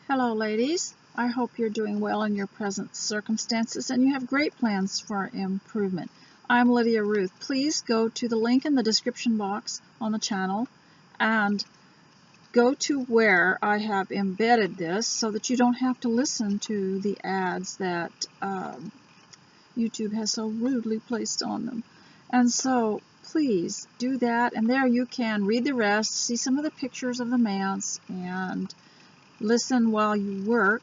Hello ladies, I hope you're doing well in your present circumstances and you have great plans for improvement. I'm Lydia Ruth. Please go to the link in the description box on the channel and go to where I have embedded this so that you don't have to listen to the ads that YouTube has so rudely placed on them. And so please do that, and there you can read the rest, see some of the pictures of the manse, and listen while you work.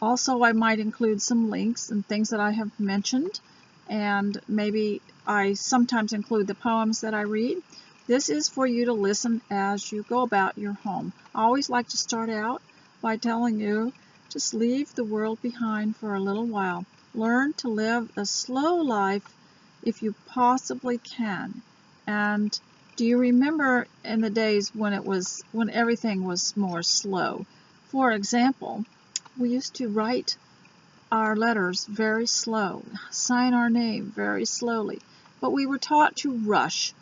Also, I might include some links and things that I have mentioned, and maybe I sometimes include the poems that I read. This is for you to listen as you go about your home. I always like to start out by telling you, just leave the world behind for a little while. Learn to live a slow life if you possibly can. And do you remember in the days when everything was more slow? For example, we used to write our letters very slow, sign our name very slowly, but we were taught to rush,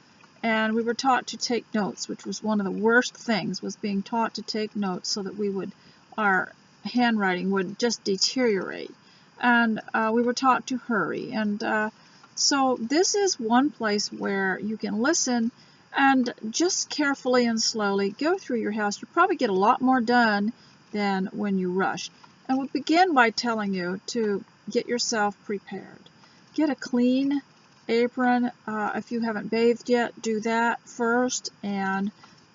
and we were taught to take notes, which was one of the worst things, was being taught to take notes so that our handwriting would just deteriorate, and we were taught to hurry. And so this is one place where you can listen and just carefully and slowly go through your house. You probably get a lot more done than when you rush. And we'll begin by telling you to get yourself prepared. Get a clean apron. If you haven't bathed yet, do that first, and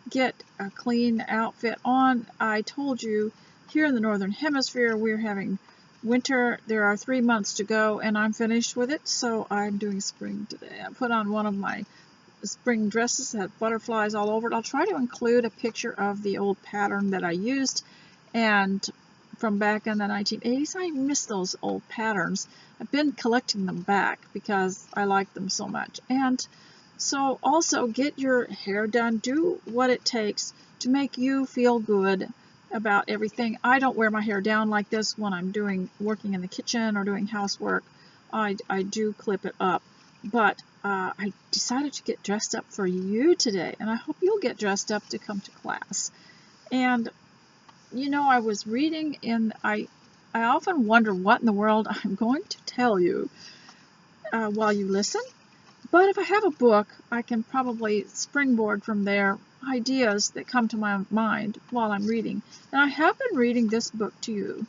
get a clean outfit on. I told you here in the Northern Hemisphere we're having winter. There are 3 months to go, and I'm finished with it, so I'm doing spring today. I put on one of my spring dresses that had butterflies all over it. I'll try to include a picture of the old pattern that I used, and from back in the 1980s. I miss those old patterns. I've been collecting them back because I like them so much. And so also get your hair done. Do what it takes to make you feel good about everything. I don't wear my hair down like this when I'm working in the kitchen or doing housework. I do clip it up. But I decided to get dressed up for you today, and I hope you'll get dressed up to come to class. And you know, I was reading I often wonder what in the world I'm going to tell you while you listen. But if I have a book, I can probably springboard from there ideas that come to my mind while I'm reading. And I have been reading this book to you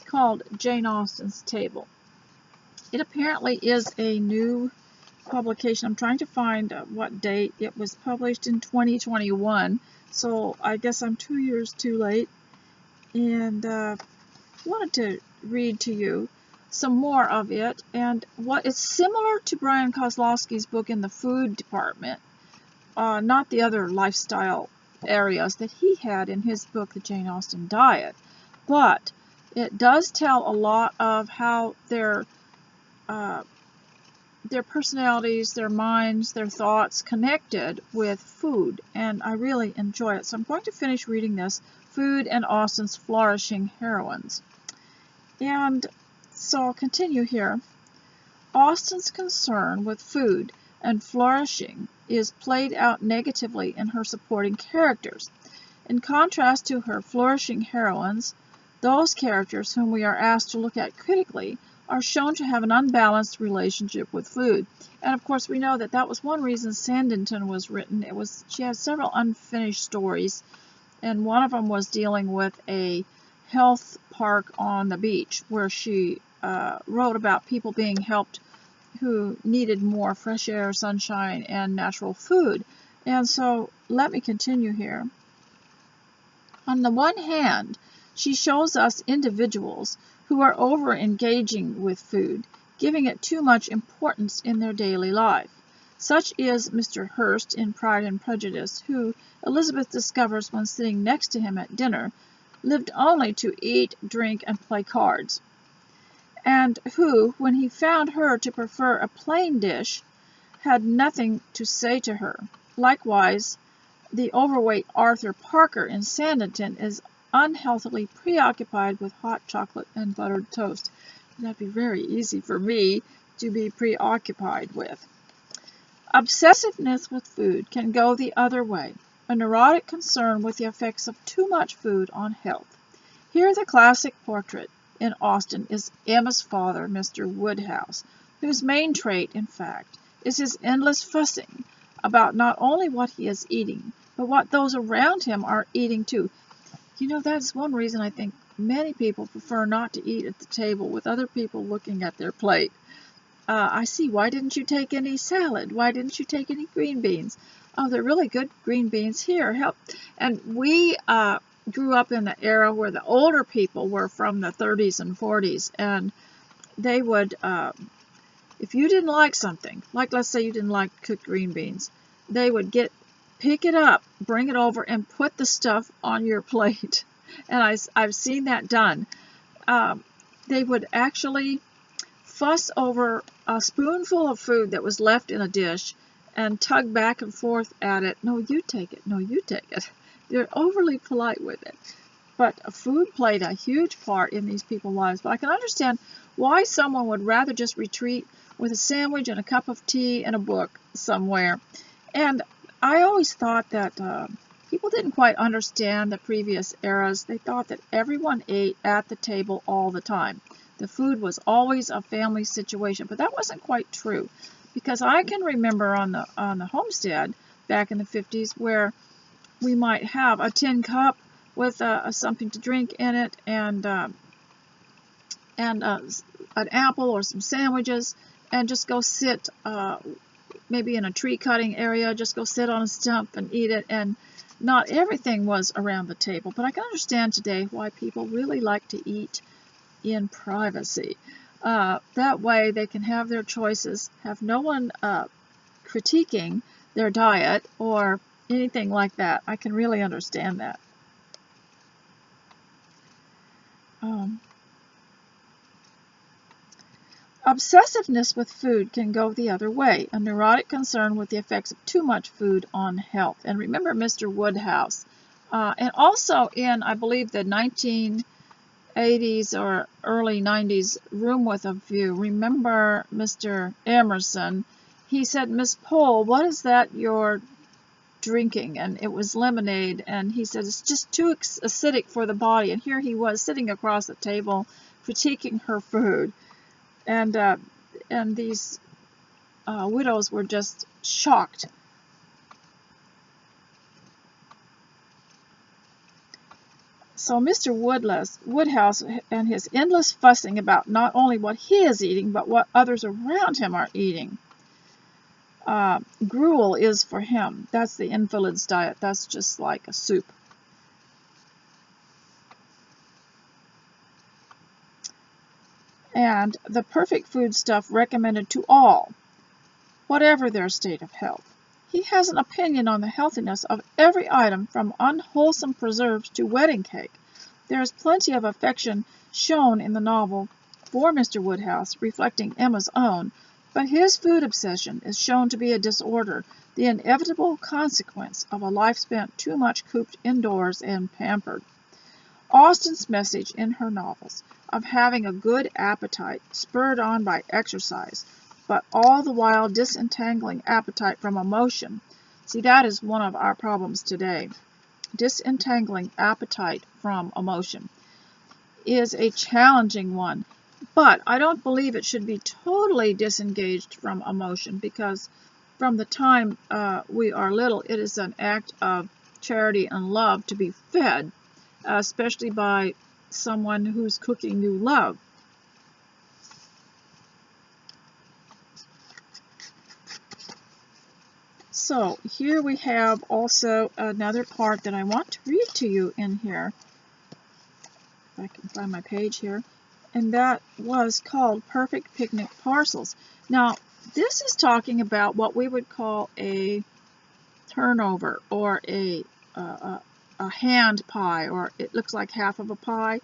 called Jane Austen's Table. It apparently is a new publication. I'm trying to find what date. It was published in 2021, so I guess I'm 2 years too late. And wanted to read to you some more of it. And what is similar to Brian Kozlowski's book in the food department, not the other lifestyle areas that he had in his book, The Jane Austen Diet, but it does tell a lot of how their personalities, their minds, their thoughts connected with food, and I really enjoy it. So I'm going to finish reading this, Food and Austen's Flourishing Heroines. And so I'll continue here. Austen's concern with food and flourishing is played out negatively in her supporting characters. In contrast to her flourishing heroines, those characters whom we are asked to look at critically are shown to have an unbalanced relationship with food. And of course we know that that was one reason Sanditon was written. She had several unfinished stories, and one of them was dealing with a health park on the beach where she wrote about people being helped who needed more fresh air, sunshine, and natural food. And so let me continue here. On the one hand, she shows us individuals who are over-engaging with food, giving it too much importance in their daily life. Such is Mr. Hurst in Pride and Prejudice, who, Elizabeth discovers when sitting next to him at dinner, lived only to eat, drink, and play cards, and who, when he found her to prefer a plain dish, had nothing to say to her. Likewise, the overweight Arthur Parker in Sanditon is unhealthily preoccupied with hot chocolate and buttered toast. That'd be very easy for me to be preoccupied with. Obsessiveness with food can go the other way, a neurotic concern with the effects of too much food on health. Here the classic portrait in Austen is Emma's father, Mr. Woodhouse, whose main trait, in fact, is his endless fussing about not only what he is eating, but what those around him are eating too. You know, that's one reason I think many people prefer not to eat at the table with other people looking at their plate. I see, why didn't you take any salad? Why didn't you take any green beans? Oh, they're really good green beans here. Help. And we grew up in the era where the older people were from the 30s and 40s, and they would, if you didn't like something, like let's say you didn't like cooked green beans, they would pick it up, bring it over, and put the stuff on your plate. And I've seen that done. They would actually fuss over a spoonful of food that was left in a dish and tug back and forth at it. No, you take it. No, you take it. They're overly polite with it. But food played a huge part in these people's lives. But I can understand why someone would rather just retreat with a sandwich and a cup of tea and a book somewhere. And I always thought that people didn't quite understand the previous eras. They thought that everyone ate at the table all the time. The food was always a family situation, but that wasn't quite true, because I can remember on the homestead back in the 50s where we might have a tin cup with something to drink in it, and an apple or some sandwiches, and just go sit maybe in a tree cutting area, just go sit on a stump and eat it. And not everything was around the table, but I can understand today why people really like to eat in privacy. That way they can have their choices, have no one critiquing their diet or anything like that. I can really understand that. Obsessiveness with food can go the other way, a neurotic concern with the effects of too much food on health. And remember Mr. Woodhouse. And also in, I believe, the 1980s or early 90s Room with a View, remember Mr. Emerson? He said, "Miss Pohl, what is that you're drinking?" And it was lemonade. And he said, "It's just too acidic for the body." And here he was sitting across the table critiquing her food. And these widows were just shocked. So Mr. Woodhouse and his endless fussing about not only what he is eating, but what others around him are eating. Gruel is for him. That's the invalid's diet. That's just like a soup. And the perfect foodstuff recommended to all, whatever their state of health. He has an opinion on the healthiness of every item, from unwholesome preserves to wedding cake. There is plenty of affection shown in the novel for Mr. Woodhouse, reflecting Emma's own, but his food obsession is shown to be a disorder, the inevitable consequence of a life spent too much cooped indoors and pampered. Austen's message in her novels of having a good appetite spurred on by exercise, but all the while disentangling appetite from emotion. See, that is one of our problems today. Disentangling appetite from emotion is a challenging one, but I don't believe it should be totally disengaged from emotion, because from the time we are little, it is an act of charity and love to be fed, especially by someone who's cooking you love. So here we have also another part that I want to read to you in here. If I can find my page here. And that was called Perfect Picnic Parcels. Now, this is talking about what we would call a turnover, or a hand pie, or it looks like half of a pie.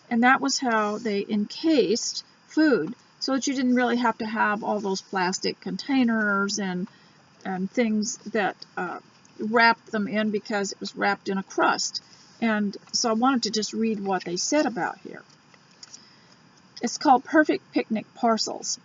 And that was how they encased food, so that you didn't really have to have all those plastic containers and things that wrapped them in, because it was wrapped in a crust. And so I wanted to just read what they said about here. It's called Perfect Picnic Parcels.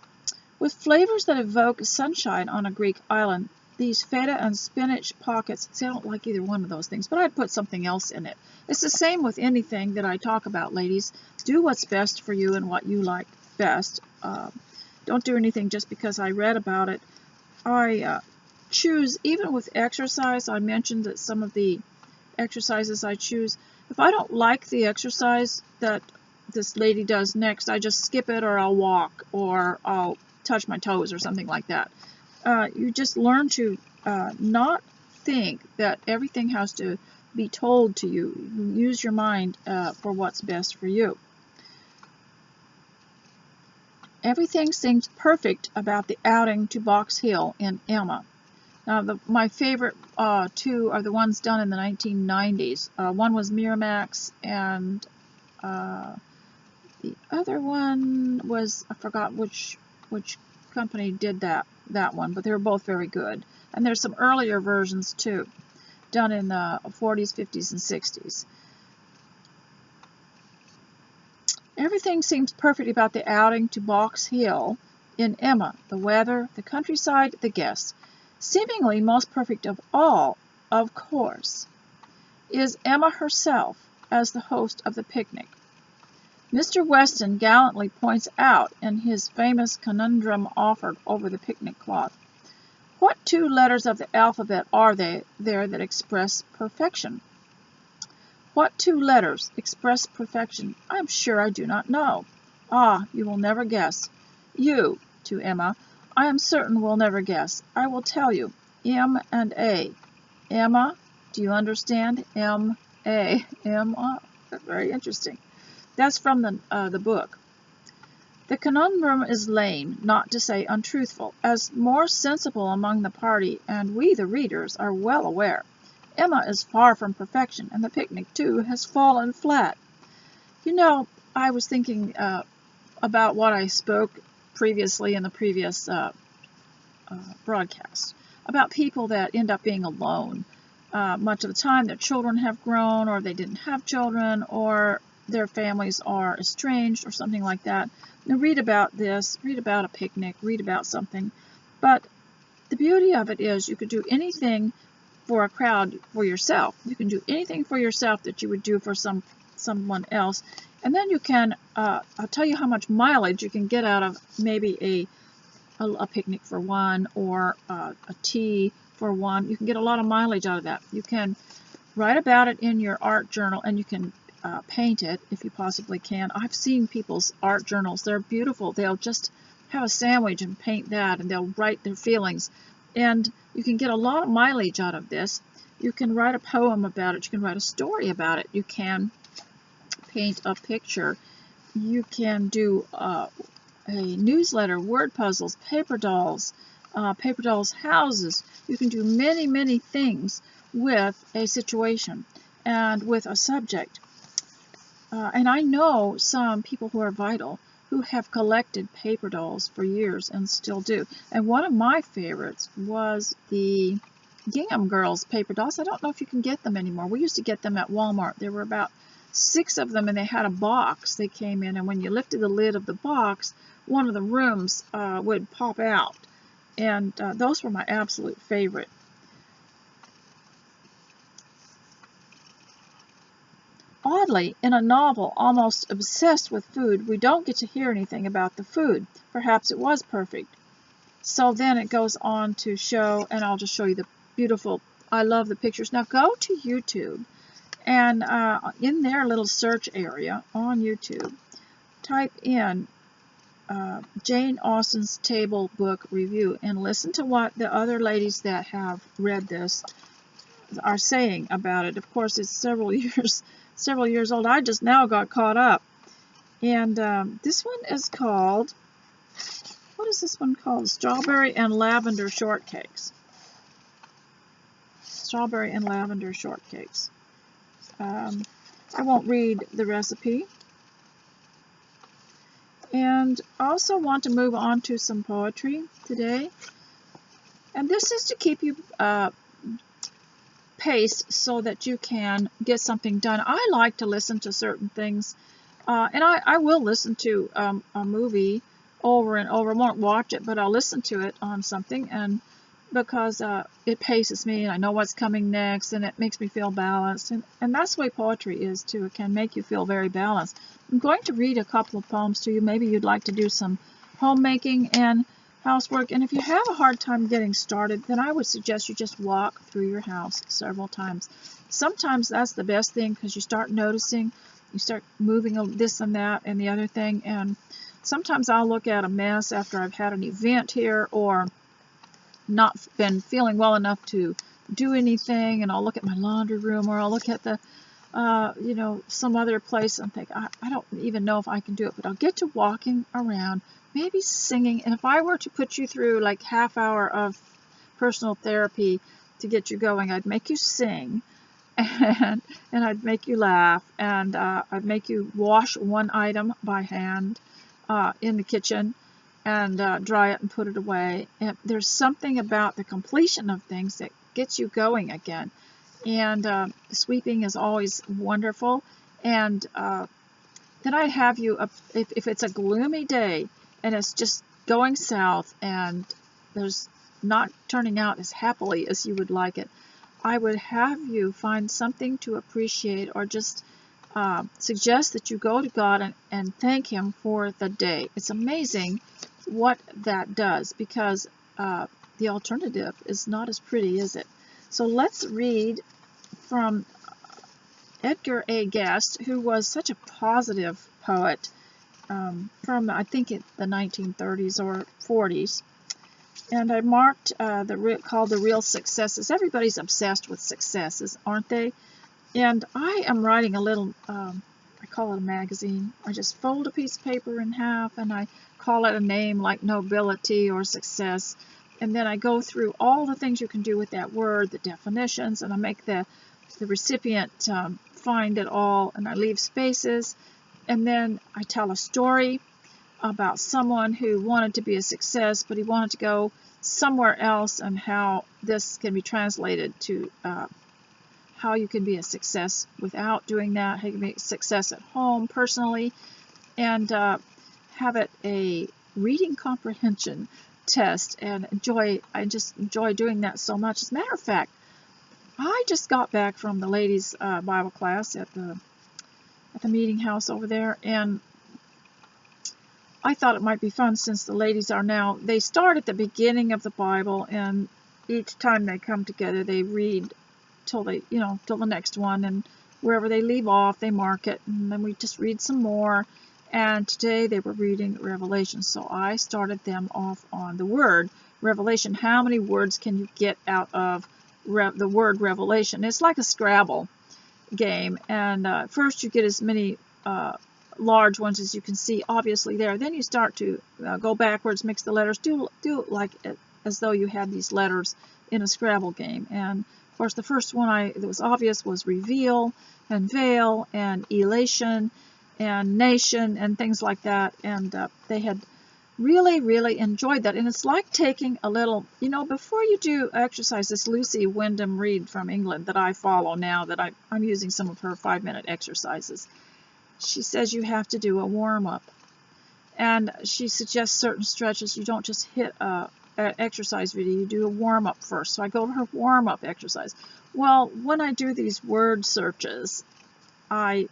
With flavors that evoke sunshine on a Greek island, these feta and spinach pockets. See, I don't like either one of those things, but I'd put something else in it. It's the same with anything that I talk about, ladies. Do what's best for you and what you like best. Don't do anything just because I read about it. I choose, even with exercise, I mentioned that some of the exercises I choose, if I don't like the exercise that this lady does next, I just skip it, or I'll walk, or I'll touch my toes or something like that. You just learn to not think that everything has to be told to you. You use your mind for what's best for you. Everything seems perfect about the outing to Box Hill in Emma. Now, my favorite two are the ones done in the 1990s. One was Miramax, and the other one was, I forgot which company did that one, but they were both very good. And there's some earlier versions too, done in the 40s, 50s, and 60s. Everything seems perfect about the outing to Box Hill in Emma. The weather, the countryside, the guests. Seemingly most perfect of all, of course, is Emma herself as the host of the picnic. Mr. Weston gallantly points out in his famous conundrum offered over the picnic cloth, what two letters of the alphabet are there that express perfection? What two letters express perfection? I am sure I do not know. Ah, you will never guess. You, to Emma, I am certain will never guess. I will tell you. M and A. Emma, do you understand? M-A. Emma. Very interesting. That's from the book. The conundrum is lame, not to say untruthful, as more sensible among the party, and we, the readers, are well aware. Emma is far from perfection, and the picnic, too, has fallen flat. You know, I was thinking about what I spoke previously in the previous broadcast, about people that end up being alone. Much of the time their children have grown, or they didn't have children, or their families are estranged, or something like that. Now read about this, read about a picnic, read about something. But the beauty of it is you could do anything for a crowd for yourself. You can do anything for yourself that you would do for someone else. And then you can, I'll tell you how much mileage you can get out of maybe a picnic for one, or a tea for one. You can get a lot of mileage out of that. You can write about it in your art journal, and you can paint it if you possibly can. I've seen people's art journals. They're beautiful. They'll just have a sandwich and paint that, and they'll write their feelings. And you can get a lot of mileage out of this. You can write a poem about it. You can write a story about it. You can paint a picture. You can do a newsletter, word puzzles, paper dolls houses. You can do many, many things with a situation and with a subject. And I know some people who are vital who have collected paper dolls for years and still do. And one of my favorites was the Gingham Girls paper dolls. I don't know if you can get them anymore. We used to get them at Walmart. There were about 6 of them, and they had a box they came in, and when you lifted the lid of the box, one of the rooms would pop out. And those were my absolute favorite. Oddly, in a novel almost obsessed with food, we don't get to hear anything about the food. Perhaps it was perfect. So then it goes on to show, and I'll just show you the beautiful, I love the pictures. Now go to YouTube, and in their little search area on YouTube, type in Jane Austen's Table Book Review, and listen to what the other ladies that have read this are saying about it. Of course, it's several years old. I just now got caught up. And this one is called, what is this one called? Strawberry and Lavender Shortcakes. Strawberry and Lavender Shortcakes. I won't read the recipe. And I also want to move on to some poetry today. And this is to keep you paced so that you can get something done. I like to listen to certain things, and I will listen to a movie over and over. I won't watch it, but I'll listen to it on something, and because it paces me and I know what's coming next, and it makes me feel balanced. And that's the way poetry is too. It can make you feel very balanced. I'm going to read a couple of poems to you. Maybe you'd like to do some homemaking and housework. And if you have a hard time getting started, then I would suggest you just walk through your house several times. Sometimes that's the best thing, because you start noticing, you start moving this and that and the other thing. And sometimes I'll look at a mess after I've had an event here, or not been feeling well enough to do anything, and I'll look at my laundry room, or I'll look at the some other place and think, I don't even know if I can do it. But I'll get to walking around, maybe singing. And if I were to put you through like half hour of personal therapy to get you going, I'd make you sing, and I'd make you laugh, and I'd make you wash one item by hand in the kitchen, and dry it and put it away. And there's something about the completion of things that gets you going again. And sweeping is always wonderful. And then I have you, if it's a gloomy day and it's just going south and there's not turning out as happily as you would like it, I would have you find something to appreciate, or just suggest that you go to God and thank Him for the day. It's amazing what that does, because the alternative is not as pretty, is it? So let's read from Edgar A. Guest, who was such a positive poet from, I think, the 1930s or 40s. And I marked called The Real Successes. Everybody's obsessed with successes, aren't they? And I am writing a little, I call it a magazine. I just fold a piece of paper in half, and I call it a name like nobility or success. And then I go through all the things you can do with that word, the definitions, and I make the recipient find it all, and I leave spaces. And then I tell a story about someone who wanted to be a success, but he wanted to go somewhere else, and how this can be translated to how you can be a success without doing that, how you can be a success at home personally, and have it a reading comprehension test. And I just enjoy doing that so much. As a matter of fact, I just got back from the ladies' Bible class at the meeting house over there, and I thought it might be fun, since the ladies they start at the beginning of the Bible, and each time they come together they read till the next one, and wherever they leave off they mark it, and then we just read some more. And today they were reading Revelation, so I started them off on the word revelation. How many words can you get out of the word revelation? It's like a Scrabble game, and first you get as many large ones as you can see obviously there. Then you start to go backwards, mix the letters, do it like as though you had these letters in a Scrabble game. And of course the first one that was obvious was reveal and veil and elation and nation and things like that. And they had really enjoyed that. And it's like taking a little, before you do exercise, this Lucy Wyndham Reed from England that I follow now, that I'm using some of her 5-minute exercises. She says you have to do a warm-up, and she suggests certain stretches. You don't just hit an exercise video, you do a warm-up first. So I go to her warm-up exercise. Well, when I do these word searches, I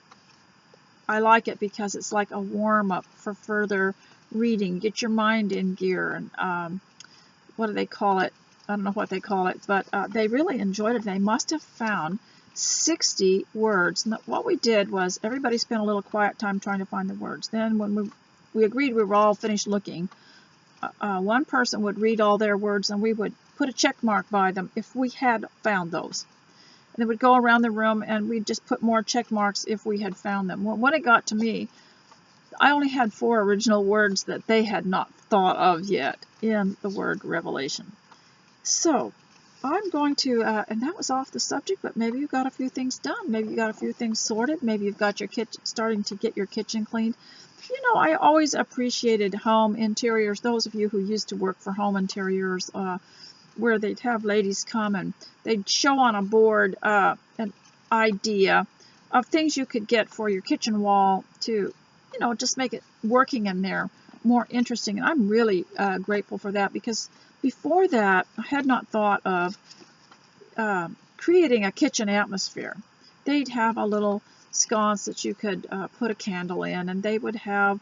like it because it's like a warm-up for further reading. Get your mind in gear. And what do they call it? I don't know what they call it, but they really enjoyed it. They must have found 60 words. And what we did was everybody spent a little quiet time trying to find the words. Then when we agreed we were all finished looking, one person would read all their words, and we would put a check mark by them if we had found those. And they would go around the room, and we'd just put more check marks if we had found them. Well, when it got to me, I only had 4 original words that they had not thought of yet in the word revelation. So I'm going to, and that was off the subject, but maybe you got a few things done. Maybe you got a few things sorted. Maybe you've got your kitchen, starting to get your kitchen cleaned. I always appreciated home interiors. Those of you who used to work for home interiors, where they'd have ladies come and they'd show on a board an idea of things you could get for your kitchen wall to, just make it working in there more interesting. And I'm really grateful for that, because Before that, I had not thought of creating a kitchen atmosphere. They'd have a little sconce that you could put a candle in, and they would have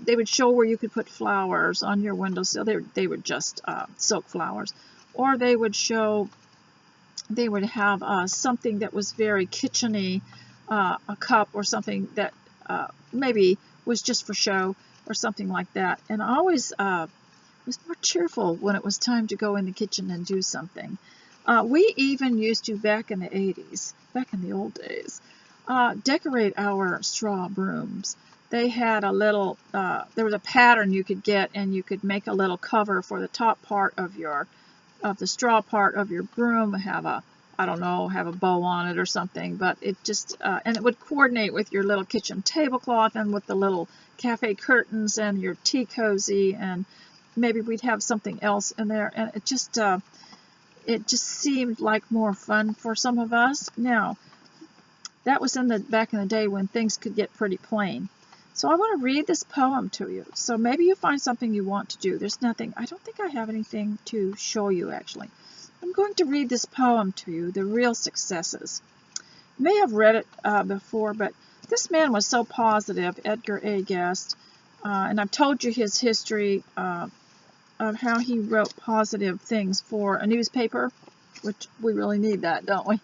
they would show where you could put flowers on your windowsill. They would just silk flowers, or they would have something that was very kitchen-y, a cup or something that maybe was just for show or something like that. And I always was more cheerful when it was time to go in the kitchen and do something. We even used to, back in the 80s, back in the old days, decorate our straw brooms. They had a little, there was a pattern you could get, and you could make a little cover for the top part of the straw part of your broom, have a, I don't know, have a bow on it or something, but it just, and it would coordinate with your little kitchen tablecloth and with the little cafe curtains and your tea cozy, and maybe we'd have something else in there, and it just seemed like more fun for some of us. Now, that was back in the day when things could get pretty plain. So I want to read this poem to you. So maybe you find something you want to do. There's nothing, I don't think I have anything to show you actually. I'm going to read this poem to you, The Real Successes. You may have read it before, but this man was so positive, Edgar A. Guest, and I've told you his history of how he wrote positive things for a newspaper, which we really need that, don't we?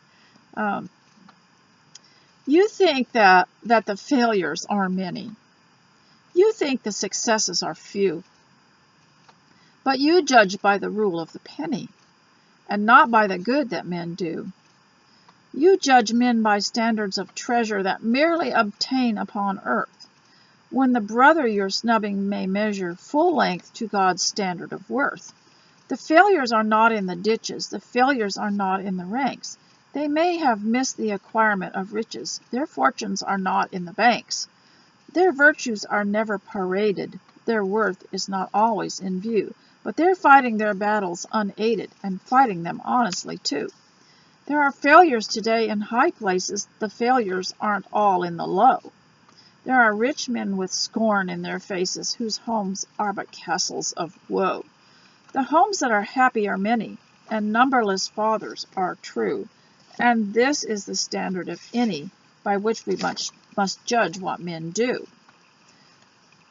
You think that the failures are many. You think the successes are few. But you judge by the rule of the penny, and not by the good that men do. You judge men by standards of treasure that merely obtain upon earth, when the brother you're snubbing may measure full length to God's standard of worth. The failures are not in the ditches, the failures are not in the ranks. They may have missed the acquirement of riches, their fortunes are not in the banks. Their virtues are never paraded, their worth is not always in view, but they're fighting their battles unaided, and fighting them honestly too. There are failures today in high places, the failures aren't all in the low. There are rich men with scorn in their faces, whose homes are but castles of woe. The homes that are happy are many, and numberless fathers are true, and this is the standard of any by which we must judge what men do.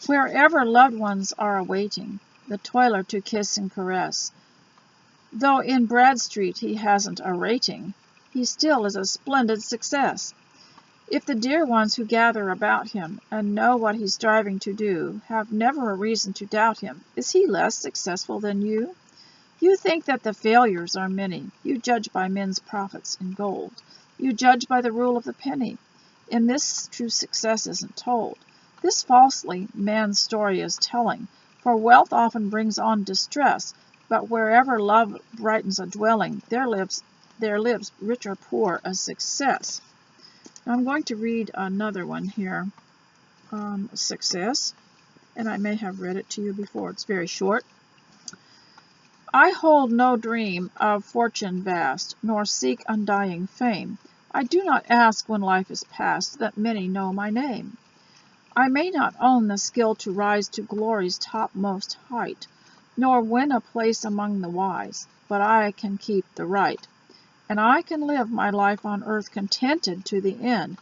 Wherever loved ones are awaiting the toiler to kiss and caress, though in Bradstreet he hasn't a rating, he still is a splendid success. If the dear ones who gather about him and know what he's striving to do have never a reason to doubt him, is he less successful than you? You think that the failures are many. You judge by men's profits in gold. You judge by the rule of the penny. In this, true success isn't told. This falsely man's story is telling, for wealth often brings on distress, but wherever love brightens a dwelling, there lives, rich or poor, a success. Now I'm going to read another one here, Success, and I may have read it to you before. It's very short. I hold no dream of fortune vast, nor seek undying fame. I do not ask when life is past that many know my name. I may not own the skill to rise to glory's topmost height, nor win a place among the wise, but I can keep the right. And I can live my life on earth contented to the end,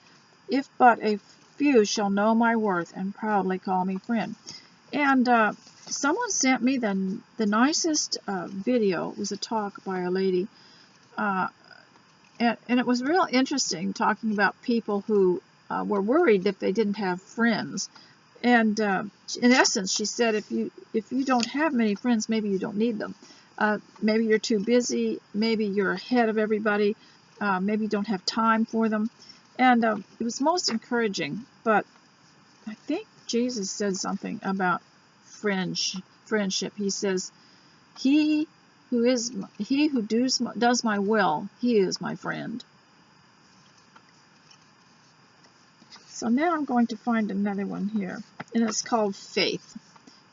if but a few shall know my worth and proudly call me friend. And someone sent me the nicest video. It was a talk by a lady, and it was real interesting, talking about people who were worried if they didn't have friends. And in essence, she said, if you don't have many friends, maybe you don't need them. Maybe you're too busy, maybe you're ahead of everybody, maybe you don't have time for them. And it was most encouraging, but I think Jesus said something about friendship. He says, he who does my will, he is my friend. So now I'm going to find another one here, and it's called Faith.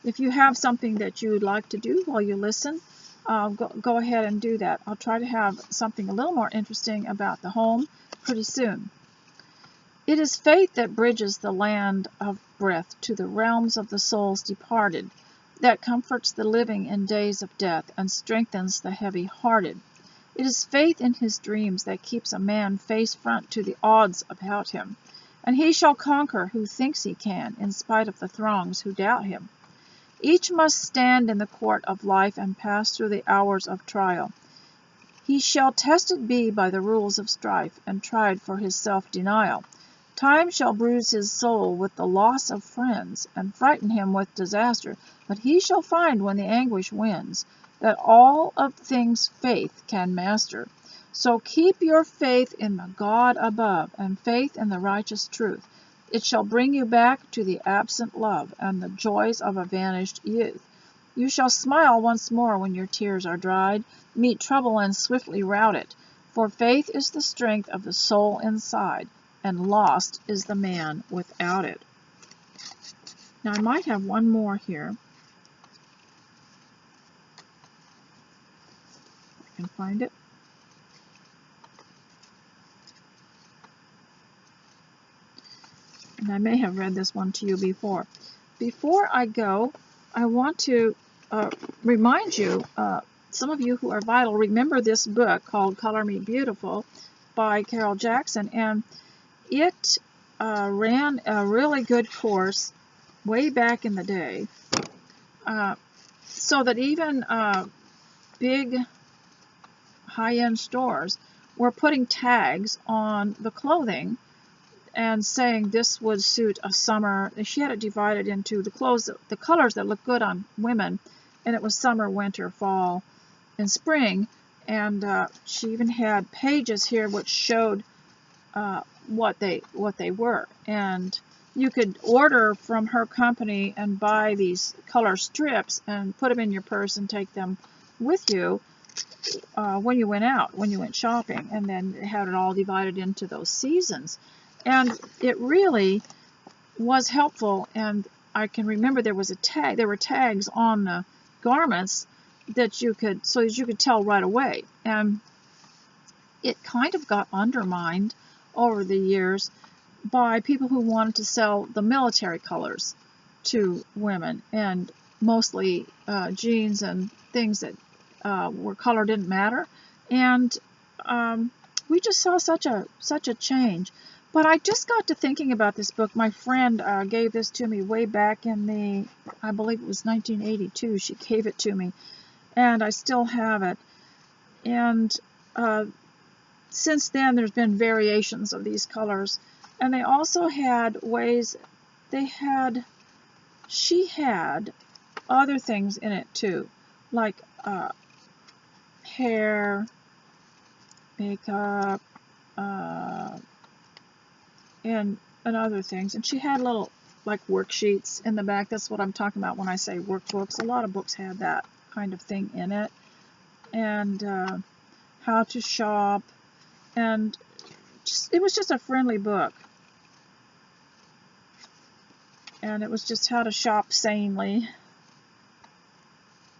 If you have something that you would like to do while you listen, go ahead and do that. I'll try to have something a little more interesting about the home pretty soon. It is faith that bridges the land of breath to the realms of the souls departed, that comforts the living in days of death and strengthens the heavy-hearted. It is faith in his dreams that keeps a man face front to the odds about him, and he shall conquer who thinks he can, in spite of the throngs who doubt him. Each must stand in the court of life and pass through the hours of trial. He shall tested be by the rules of strife, and tried for his self-denial. Time shall bruise his soul with the loss of friends, and frighten him with disaster, but he shall find when the anguish wins, that all of things faith can master. So keep your faith in the God above, and faith in the righteous truth. It shall bring you back to the absent love, and the joys of a vanished youth. You shall smile once more when your tears are dried, meet trouble and swiftly rout it, for faith is the strength of the soul inside, and lost is the man without it. Now I might have one more here. I can find it. And I may have read this one to you before. Before I go, I want to remind you, some of you who are vital, remember this book called Color Me Beautiful by Carol Jackson, and it ran a really good course way back in the day, so that even big high-end stores were putting tags on the clothing and saying this would suit a summer. She had it divided into the clothes, the colors that look good on women, and it was summer, winter, fall, and spring. And she even had pages here which showed what they were. And you could order from her company and buy these color strips and put them in your purse and take them with you when you went out, when you went shopping, and then had it all divided into those seasons. And it really was helpful, and I can remember there was a tag, there were tags on the garments that you could, so that you could tell right away. And it kind of got undermined over the years by people who wanted to sell the military colors to women, and mostly jeans and things that where color didn't matter. And we just saw such a change. But I just got to thinking about this book. My friend gave this to me way back in the, I believe it was 1982. She gave it to me, and I still have it. And since then, there's been variations of these colors. And they also had ways, she had other things in it too, like hair, makeup, and other things. And she had little like worksheets in the back. That's what I'm talking about when I say workbooks. A lot of books had that kind of thing in it. And how to shop, and it was just a friendly book. And it was just how to shop sanely,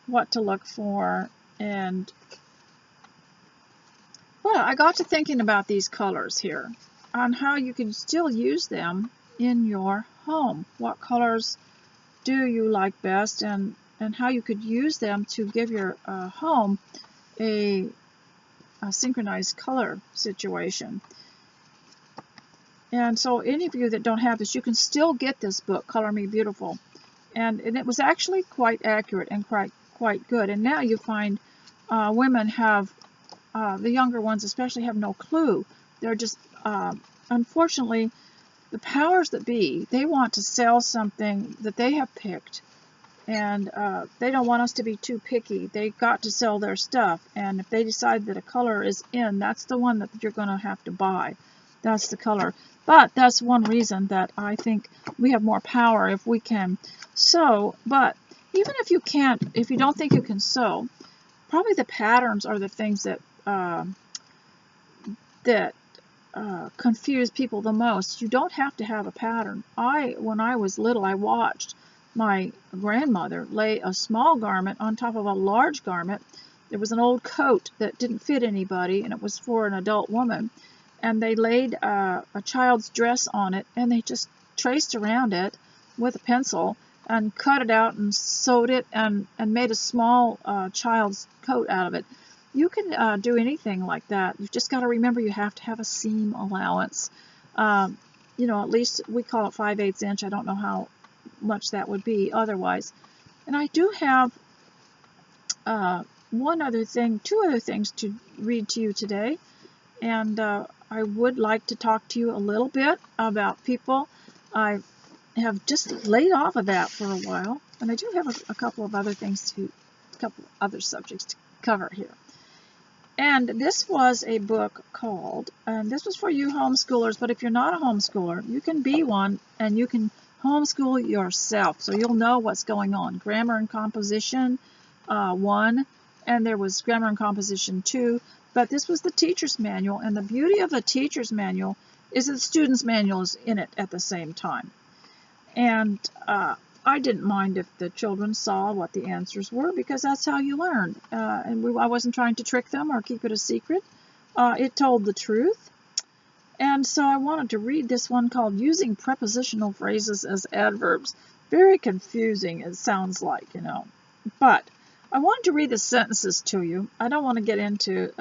what to look for, and well, I got to thinking about these colors here, on how you can still use them in your home. What colors do you like best, and how you could use them to give your home a synchronized color situation. And so any of you that don't have this, you can still get this book, Color Me Beautiful. And it was actually quite accurate and quite good. And now you find women have, the younger ones especially, have no clue. They're just, unfortunately, the powers that be, they want to sell something that they have picked. And they don't want us to be too picky. They got to sell their stuff. And if they decide that a color is in, that's the one that you're going to have to buy. That's the color. But that's one reason that I think we have more power if we can sew. But even if you can't, if you don't think you can sew, probably the patterns are the things that confuse people the most. You don't have to have a pattern. When I was little, I watched my grandmother lay a small garment on top of a large garment. There was an old coat that didn't fit anybody, and it was for an adult woman. And they laid a child's dress on it, and they just traced around it with a pencil, and cut it out and sewed it and made a small child's coat out of it. You can do anything like that. You've just got to remember you have to have a seam allowance. You know, at least we call it 5/8 inch. I don't know how much that would be otherwise. And I do have two other things to read to you today. And I would like to talk to you a little bit about people. I have just laid off of that for a while, and I do have a couple of other subjects to cover here. And this was a book called, and this was for you homeschoolers, but if you're not a homeschooler, you can be one, and you can homeschool yourself, so you'll know what's going on. Grammar and Composition 1, and there was Grammar and Composition 2, but this was the teacher's manual, and the beauty of the teacher's manual is that the student's manual is in it at the same time. And I didn't mind if the children saw what the answers were, because that's how you learned. I wasn't trying to trick them or keep it a secret. It told the truth. And so I wanted to read this one called Using Prepositional Phrases as Adverbs. Very confusing, it sounds like, you know. But I wanted to read the sentences to you. I don't want to get into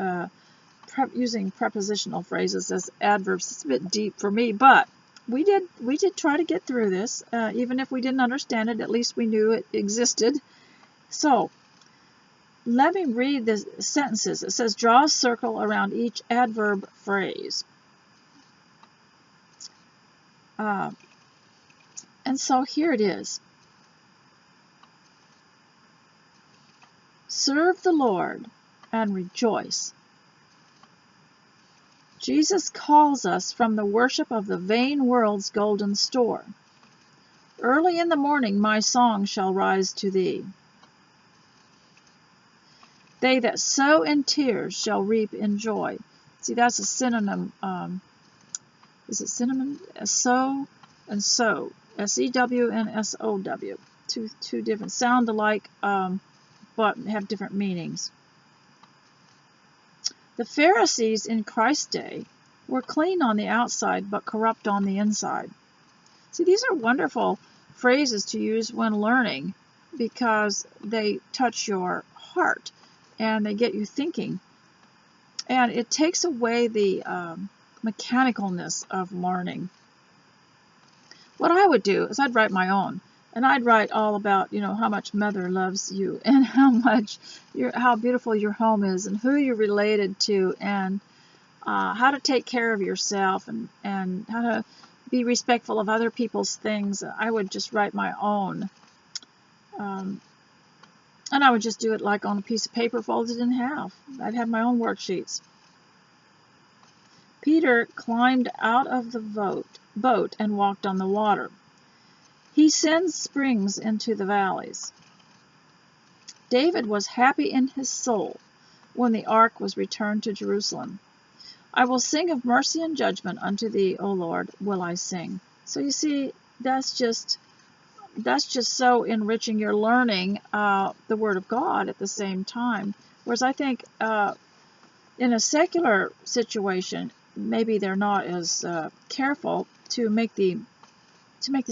using prepositional phrases as adverbs. It's a bit deep for me, but we did try to get through this. Even if we didn't understand it, at least we knew it existed. So let me read the sentences. It says, draw a circle around each adverb phrase. And so here it is. Serve the Lord and rejoice. Jesus calls us from the worship of the vain world's golden store. Early in the morning my song shall rise to thee. They that sow in tears shall reap in joy. See, that's a synonym. Is it synonym? Sow and sow. S-E-W and S-O-W. Two different, sound alike, but have different meanings. The Pharisees in Christ's day were clean on the outside, but corrupt on the inside. See, these are wonderful phrases to use when learning, because they touch your heart and they get you thinking. And it takes away the mechanicalness of learning. What I would do is I'd write my own. And I'd write all about, you know, how much Mother loves you, and how beautiful your home is, and who you're related to, and how to take care of yourself, and how to be respectful of other people's things. I would just write my own. And I would just do it like on a piece of paper folded in half. I'd have my own worksheets. Peter climbed out of the boat and walked on the water. He sends springs into the valleys. David was happy in his soul when the ark was returned to Jerusalem. I will sing of mercy and judgment unto thee, O Lord, will I sing. So you see, that's just so enriching your learning the Word of God at the same time. Whereas I think in a secular situation, maybe they're not as careful to make the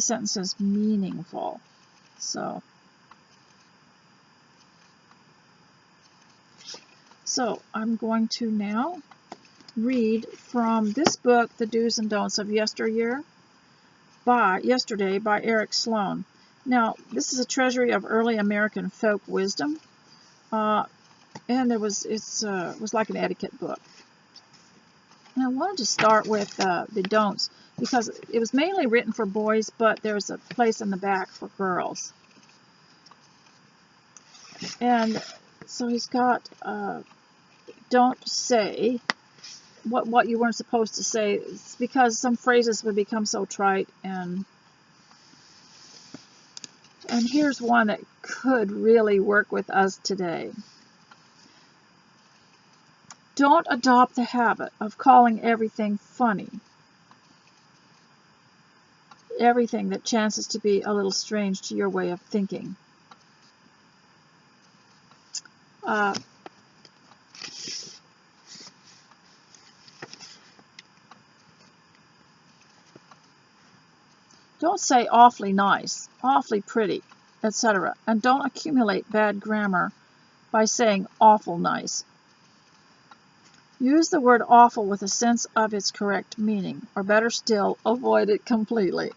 sentences meaningful. So I'm going to now read from this book, The Do's and Don'ts of Yesterday by Eric Sloane. Now, this is a treasury of early American folk wisdom, and it was like an etiquette book. And I wanted to start with the don'ts, because it was mainly written for boys, but there's a place in the back for girls. And so he's got, don't say what you weren't supposed to say. It's because some phrases would become so trite, and here's one that could really work with us today. Don't adopt the habit of calling everything funny. Everything that chances to be a little strange to your way of thinking. Don't say awfully nice, awfully pretty, etc. And don't accumulate bad grammar by saying awful nice. Use the word awful with a sense of its correct meaning, or better still, avoid it completely.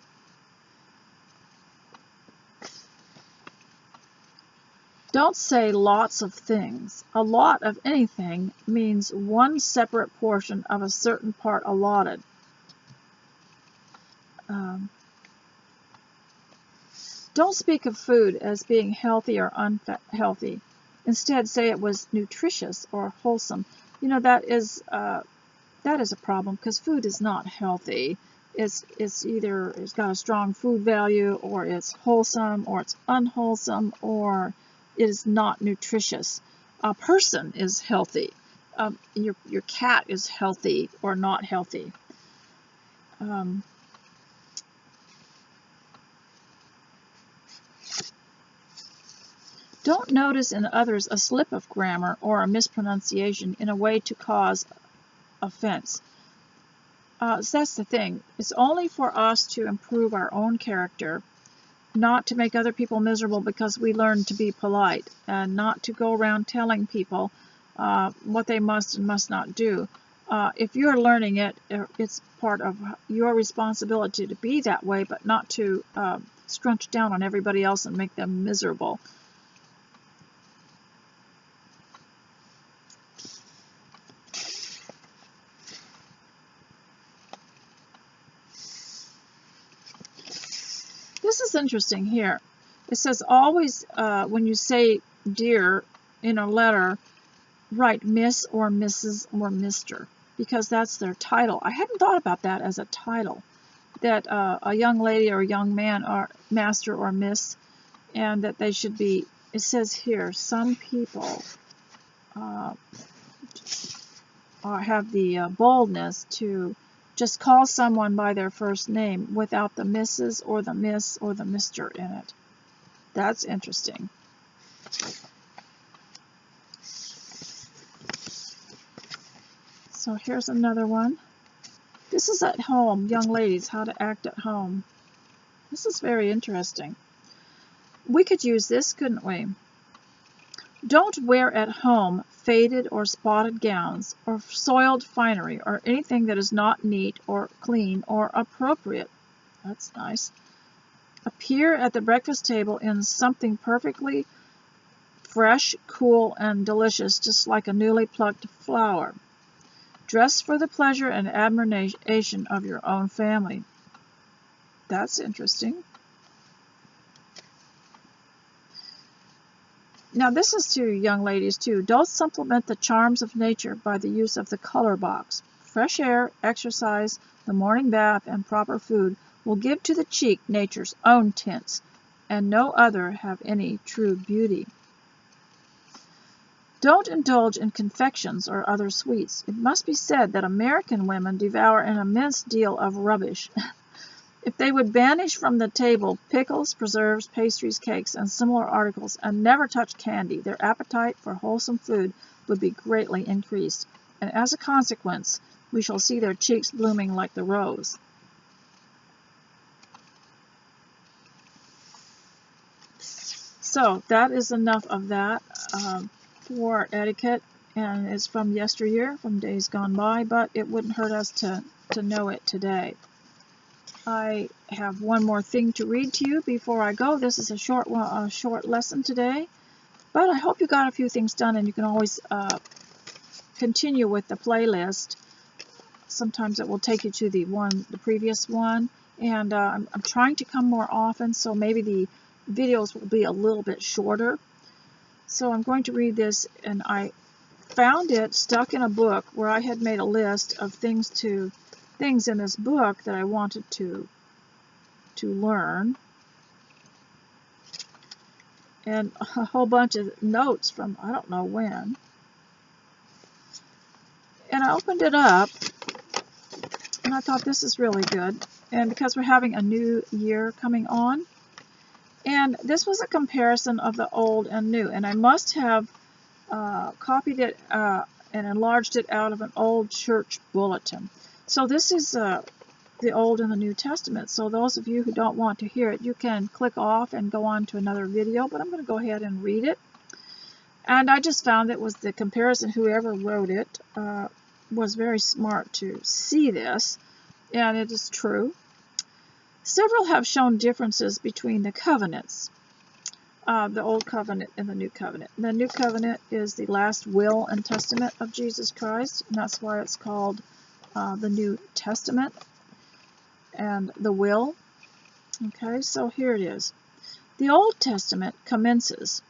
Don't say lots of things. A lot of anything means one separate portion of a certain part allotted. Don't speak of food as being healthy or unhealthy. Instead, say it was nutritious or wholesome. You know, that is a problem, because food is not healthy. It's either it's got a strong food value, or it's wholesome, or it's unwholesome, or it is not nutritious. A person is healthy. Your cat is healthy or not healthy. Don't notice in others a slip of grammar or a mispronunciation in a way to cause offense. So that's the thing. It's only for us to improve our own character, not to make other people miserable because we learn to be polite, and not to go around telling people what they must and must not do. If you're learning it, it's part of your responsibility to be that way, but not to scrunch down on everybody else and make them miserable. This is interesting here. It says always, when you say dear in a letter, write Miss or Mrs. or Mr., because that's their title. I hadn't thought about that as a title, that a young lady or a young man are Master or Miss, and that they should be, it says here, some people have the boldness to just call someone by their first name without the Mrs. or the Miss or the Mr. in it. That's interesting. So here's another one. This is at home, young ladies, how to act at home. This is very interesting. We could use this, couldn't we? Don't wear at home faded or spotted gowns, or soiled finery, or anything that is not neat or clean or appropriate. That's nice. Appear at the breakfast table in something perfectly fresh, cool, and delicious, just like a newly plucked flower. Dress for the pleasure and admiration of your own family. That's interesting. Now this is to young ladies too. Don't supplement the charms of nature by the use of the color box. Fresh air, exercise, the morning bath, and proper food will give to the cheek nature's own tints, and no other have any true beauty. Don't indulge in confections or other sweets. It must be said that American women devour an immense deal of rubbish. If they would banish from the table pickles, preserves, pastries, cakes, and similar articles, and never touch candy, their appetite for wholesome food would be greatly increased, and as a consequence, we shall see their cheeks blooming like the rose. So that is enough of that for etiquette, and it's from yesteryear, from days gone by, but it wouldn't hurt us to know it today. I have one more thing to read to you before I go. This is a short lesson today, but I hope you got a few things done, and you can always continue with the playlist. Sometimes it will take you to the previous one, and I'm trying to come more often, so maybe the videos will be a little bit shorter. So I'm going to read this, and I found it stuck in a book where I had made a list of things in this book that I wanted to learn, and a whole bunch of notes from I don't know when. And I opened it up, and I thought this is really good, and because we're having a new year coming on, and this was a comparison of the old and new, and I must have copied it and enlarged it out of an old church bulletin. So this the Old and the New Testament. So those of you who don't want to hear it, you can click off and go on to another video, but I'm going to go ahead and read it. And I just found that was the comparison, whoever wrote it was very smart to see this, and it is true. Several have shown differences between the covenants, the Old Covenant and the New Covenant. The New Covenant is the last will and testament of Jesus Christ, and that's why it's called the New Testament and the will. Okay, so here it is. The Old Testament commences.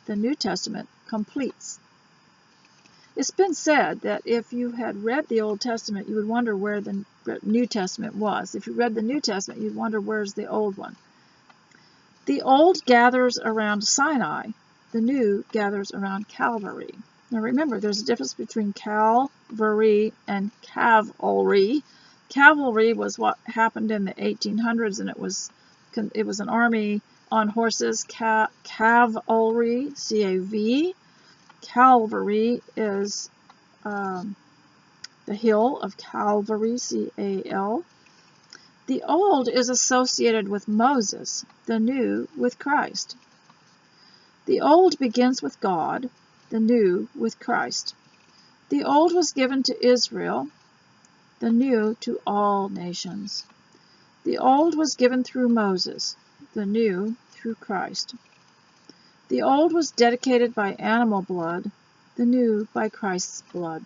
The New Testament completes. It's been said that if you had read the Old Testament, you would wonder where the New Testament was. If you read the New Testament, you'd wonder where's the old one. The old gathers around Sinai. The new gathers around Calvary. Now remember, there's a difference between Calvary and cavalry. Cavalry was what happened in the 1800s, and it was an army on horses. Cavalry, C-A-V. Calvary is the hill of Calvary, C-A-L. The old is associated with Moses, the new with Christ. The old begins with God, the new with Christ. The old was given to Israel, the new to all nations. The old was given through Moses, the new through Christ. The old was dedicated by animal blood, the new by Christ's blood.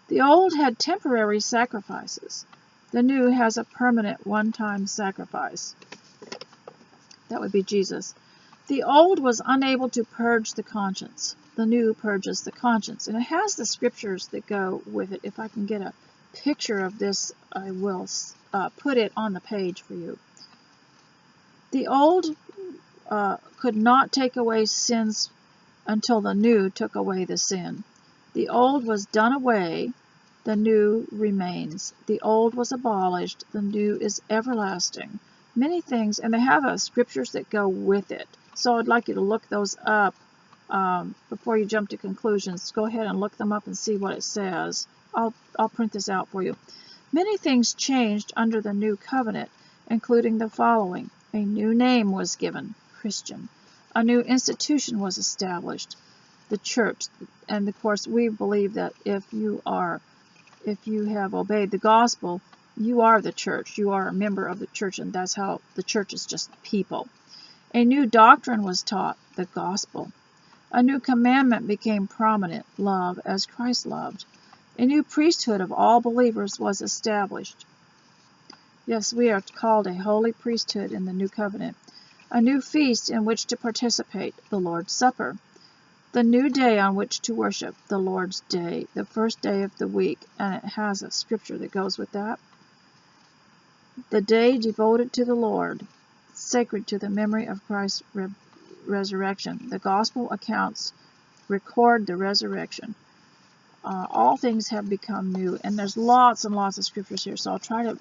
The old had temporary sacrifices. The new has a permanent one-time sacrifice. That would be Jesus. The old was unable to purge the conscience. The new purges the conscience. And it has the scriptures that go with it. If I can get a picture of this, I will put it on the page for you. The old could not take away sins until the new took away the sin. The old was done away, the new remains. The old was abolished, the new is everlasting. Many things, and they have scriptures that go with it. So I'd like you to look those up before you jump to conclusions. Go ahead and look them up and see what it says. I'll print this out for you. Many things changed under the new covenant, including the following. A new name was given, Christian. A new institution was established, the church. And of course, we believe that if you have obeyed the gospel, you are the church. You are a member of the church, and that's how the church is, just people. A new doctrine was taught, the gospel. A new commandment became prominent, love as Christ loved. A new priesthood of all believers was established. Yes, we are called a holy priesthood in the new covenant. A new feast in which to participate, the Lord's Supper. The new day on which to worship, the Lord's Day, the first day of the week, and it has a scripture that goes with that. The day devoted to the Lord, sacred to the memory of Christ's resurrection. The gospel accounts record the resurrection. All things have become new, and there's lots and lots of scriptures here, so I'll try to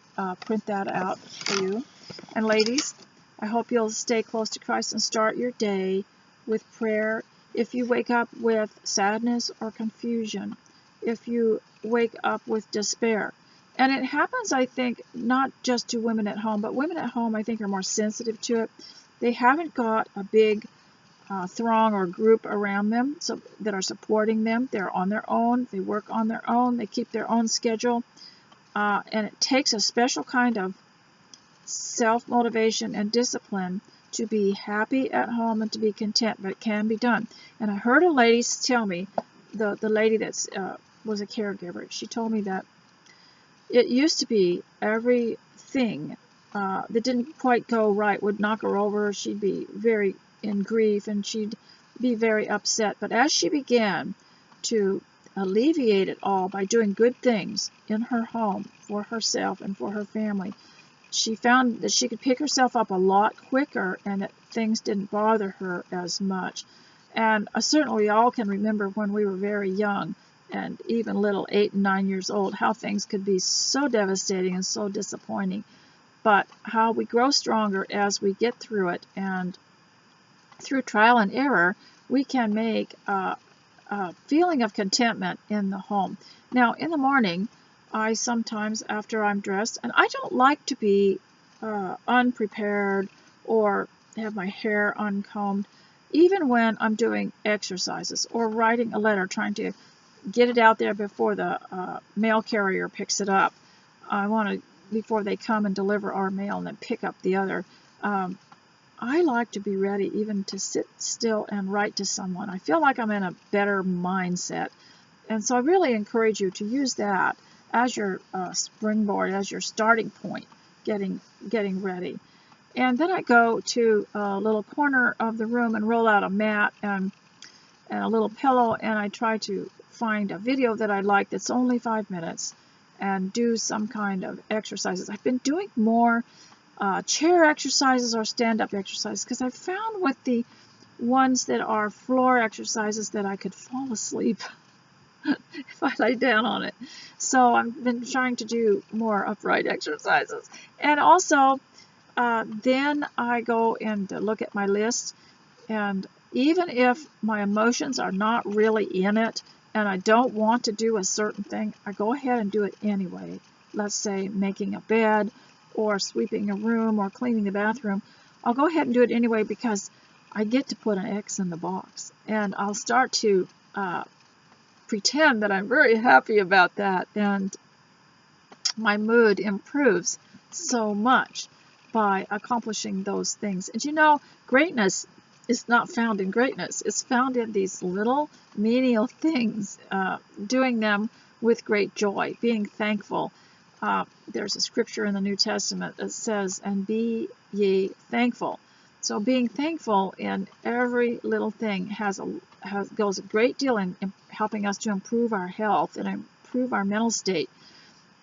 print that out for you. And ladies, I hope you'll stay close to Christ and start your day with prayer. If you wake up with sadness or confusion, if you wake up with despair, and it happens, I think, not just to women at home, but women at home, I think, are more sensitive to it. They haven't got a big throng or group around them that are supporting them. They're on their own. They work on their own. They keep their own schedule. And it takes a special kind of self-motivation and discipline to be happy at home and to be content, but it can be done. And I heard a lady tell me, the lady that was a caregiver, she told me that it used to be everything that didn't quite go right would knock her over. She'd be very in grief and she'd be very upset. But as she began to alleviate it all by doing good things in her home for herself and for her family, she found that she could pick herself up a lot quicker and that things didn't bother her as much. And certainly we all can remember when we were very young and even little, 8 and 9 years old, how things could be so devastating and so disappointing. But how we grow stronger as we get through it, and through trial and error, we can make a feeling of contentment in the home. Now, in the morning, I sometimes, after I'm dressed, and I don't like to be unprepared or have my hair uncombed, even when I'm doing exercises or writing a letter, trying to get it out there before the mail carrier picks it up. I want to, before they come and deliver our mail and then pick up the other. I like to be ready even to sit still and write to someone. I feel like I'm in a better mindset. And so I really encourage you to use that as your springboard, as your starting point, getting ready. And then I go to a little corner of the room and roll out a mat and a little pillow, and I try to find a video that I like that's only 5 minutes and do some kind of exercises. I've been doing more chair exercises or stand-up exercises because I've found with the ones that are floor exercises that I could fall asleep if I lay down on it. So I've been trying to do more upright exercises. And also, then I go and look at my list, and even if my emotions are not really in it and I don't want to do a certain thing, I go ahead and do it anyway. Let's say making a bed or sweeping a room or cleaning the bathroom. I'll go ahead and do it anyway because I get to put an X in the box, and I'll start to pretend that I'm very happy about that, and my mood improves so much by accomplishing those things. And you know, greatness is not found in greatness. It's found in these little menial things, doing them with great joy, being thankful. There's a scripture in the New Testament that says, "And be ye thankful." So being thankful in every little thing goes a great deal in helping us to improve our health and improve our mental state.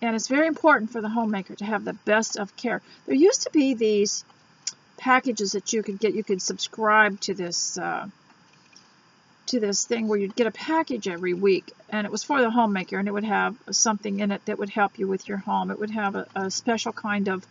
And it's very important for the homemaker to have the best of care. There used to be these packages that you could get. You could subscribe to this thing where you'd get a package every week, and it was for the homemaker, and it would have something in it that would help you with your home. It would have a special kind of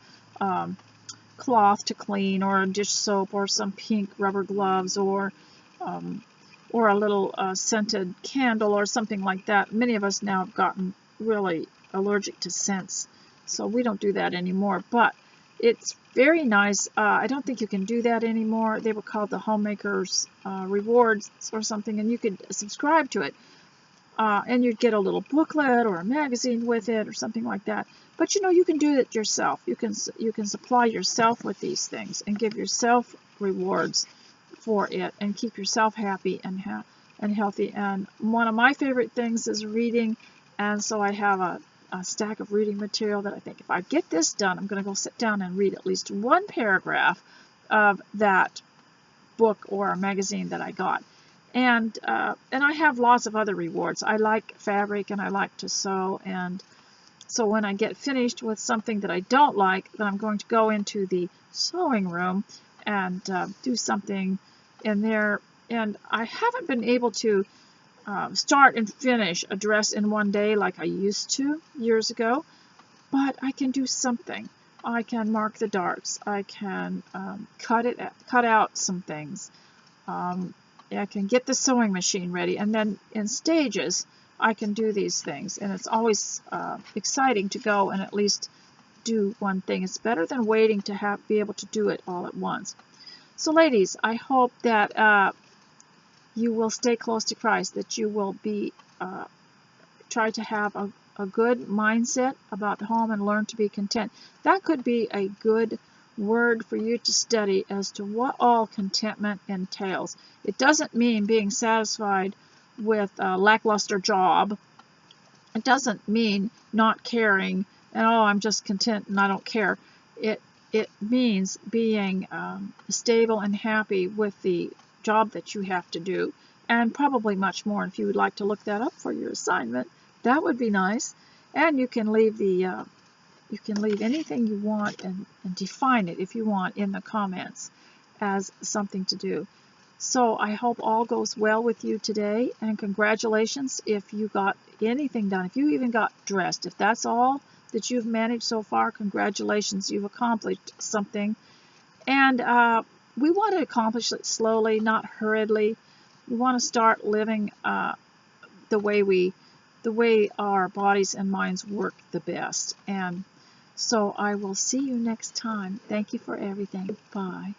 cloth to clean, or a dish soap, or some pink rubber gloves, or a little scented candle, or something like that. Many of us now have gotten really allergic to scents, so we don't do that anymore, but it's very nice. I don't think you can do that anymore. They were called the Homemaker's Rewards or something, and you could subscribe to it. And you'd get a little booklet or a magazine with it or something like that. But you know, you can do it yourself. You can supply yourself with these things and give yourself rewards for it and keep yourself happy and healthy. And one of my favorite things is reading, and so I have a stack of reading material that I think if I get this done, I'm going to go sit down and read at least one paragraph of that book or magazine that I got. And I have lots of other rewards. I like fabric and I like to sew, and so when I get finished with something that I don't like, then I'm going to go into the sewing room and do something in there. And I haven't been able to start and finish a dress in one day like I used to years ago, but I can do something. I can mark the darts. I can cut out some things. I can get the sewing machine ready, and then in stages I can do these things, and it's always exciting to go and at least do one thing. It's better than waiting to be able to do it all at once. So ladies, I hope that you will stay close to Christ, that you will be try to have a good mindset about the home and learn to be content. That could be a good word for you to study as to what all contentment entails. It doesn't mean being satisfied with a lackluster job. It doesn't mean not caring and, oh, I'm just content and I don't care. It means being stable and happy with the job that you have to do, and probably much more. If you would like to look that up for your assignment, that would be nice. And you can leave anything you want and define it if you want in the comments as something to do. So I hope all goes well with you today, and congratulations if you got anything done, if you even got dressed. If that's all that you've managed so far, congratulations, you've accomplished something. And we want to accomplish it slowly, not hurriedly. We want to start living the way we the way our bodies and minds work the best. And so I will see you next time. Thank you for everything. Bye.